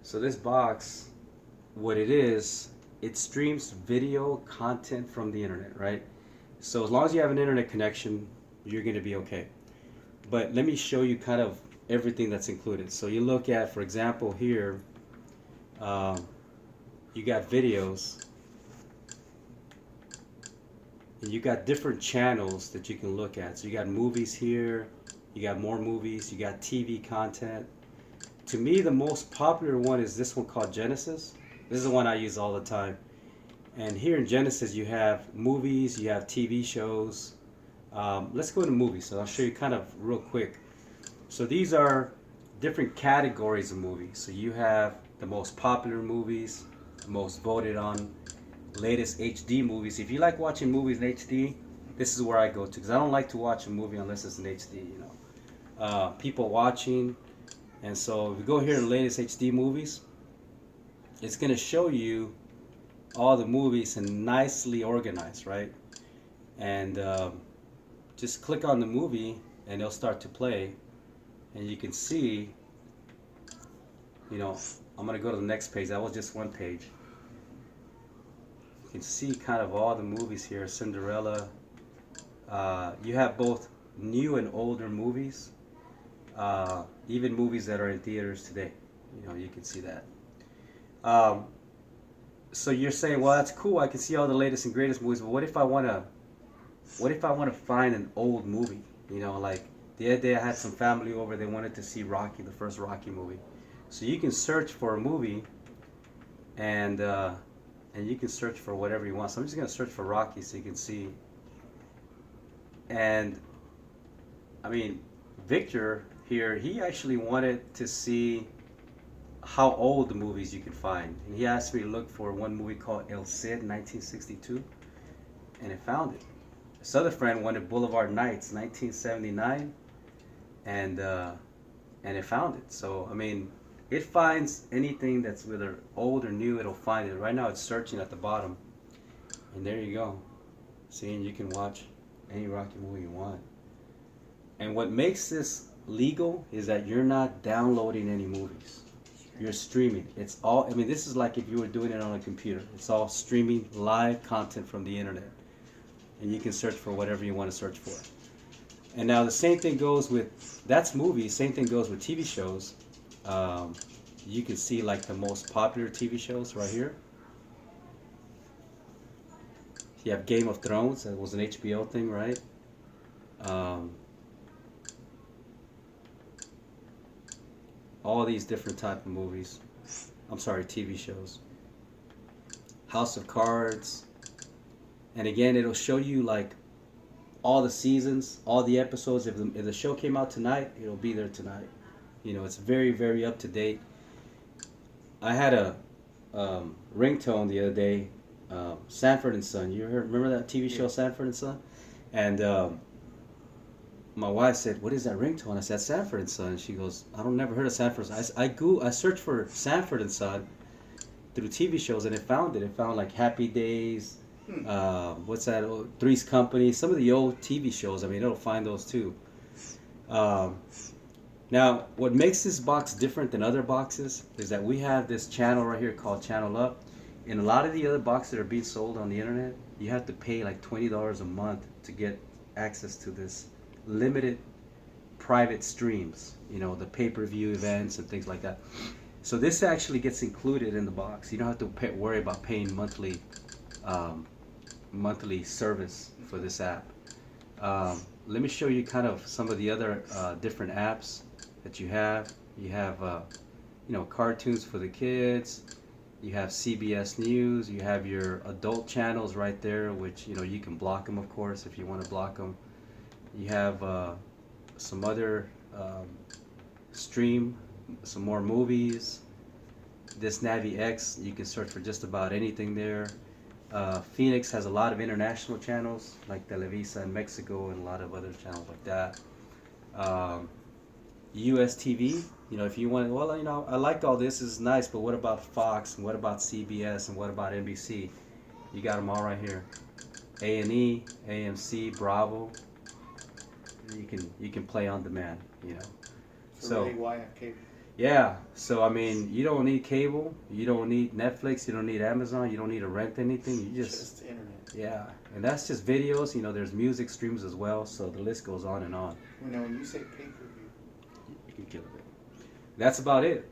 So this box, what it streams video content from the internet, right? So as long as you have an internet connection, you're going to be okay. But let me show you kind of everything that's included. So you look at, for example, here, um, you got videos, and you got different channels that you can look at. So you got movies here, you got more movies, you got TV content. To me, the most popular one is this one called Genesis. This is the one I use all the time. And here in Genesis, you have movies, you have TV shows. Let's go to movies. So I'll show you kind of real quick. So these are different categories of movies. So you have the most popular movies, the most voted on, latest HD movies. If you like watching movies in HD, this is where I go to, because I don't like to watch a movie unless it's in HD. People watching. And so if you go here in latest HD movies, it's going to show you all the movies and nicely organized, right? And just click on the movie and it'll start to play. And you can see, I'm going to go to the next page. That was just one page. You can see kind of all the movies here. Cinderella. You have both new and older movies. Even movies that are in theaters today, you can see that. So you're saying, well, that's cool. I can see all the latest and greatest movies, but what if I want to find an old movie? Like the other day I had some family over. They wanted to see Rocky, the first Rocky movie. So you can search for a movie, and you can search for whatever you want. So I'm just gonna search for Rocky so you can see. And I mean, Victor here, he actually wanted to see how old the movies you could find. And he asked me to look for one movie called El Cid, 1962, and it found it. This other friend wanted Boulevard Nights, 1979, and it found it. So, I mean, it finds anything that's whether old or new, it'll find it. Right now it's searching at the bottom, and there you go. Seeing you can watch any Rocky movie you want. And what makes this legal is that you're not downloading any movies. You're streaming. It's all, I mean, this is like if you were doing it on a computer. It's all streaming live content from the internet. And you can search for whatever you want to search for. And now the same thing goes with, that's movies, same thing goes with TV shows. You can see like the most popular TV shows right here. You have Game of Thrones, that was an HBO thing, right? All these different type of movies. I'm sorry, TV shows. House of Cards. And again, it'll show you like all the seasons, all the episodes. If the show came out tonight, it'll be there tonight. It's very, very up to date. I had a ringtone the other day, Sanford and Son. Remember that TV show, Sanford and Son? And my wife said, "What is that ringtone?" I said, "Sanford and Son." She goes, "I don't never heard of Sanford." I searched for Sanford and Son through TV shows, and it found it. It found like Happy Days. What's that? Three's Company. Some of the old TV shows. I mean, it'll find those too. Now, what makes this box different than other boxes is that we have this channel right here called Channel Up. In a lot of the other boxes that are being sold on the internet, you have to pay like $20 a month to get access to this limited private streams, the pay-per-view events and things like that. So this actually gets included in the box. You don't have to worry about paying monthly service for this app. Let me show you kind of some of the other different apps that you have. You have cartoons for the kids. You have CBS News. You have your adult channels right there, which you can block them, of course, if you want to block them. You have some other some more movies. This Navi X, you can search for just about anything there. Phoenix has a lot of international channels like Televisa in Mexico and a lot of other channels like that. US TV, if you want, well, I like all this, is nice, but what about Fox and what about CBS and what about NBC? You got them all right here. A&E, AMC, Bravo. You can play on demand, So really, why have cable? Yeah, so I mean, you don't need cable, you don't need Netflix, you don't need Amazon, you don't need to rent anything. You Just internet. yeah, and that's just videos. You know, there's music streams as well, so the list goes on and on. When you say pay per view, You can kill it. That's about it.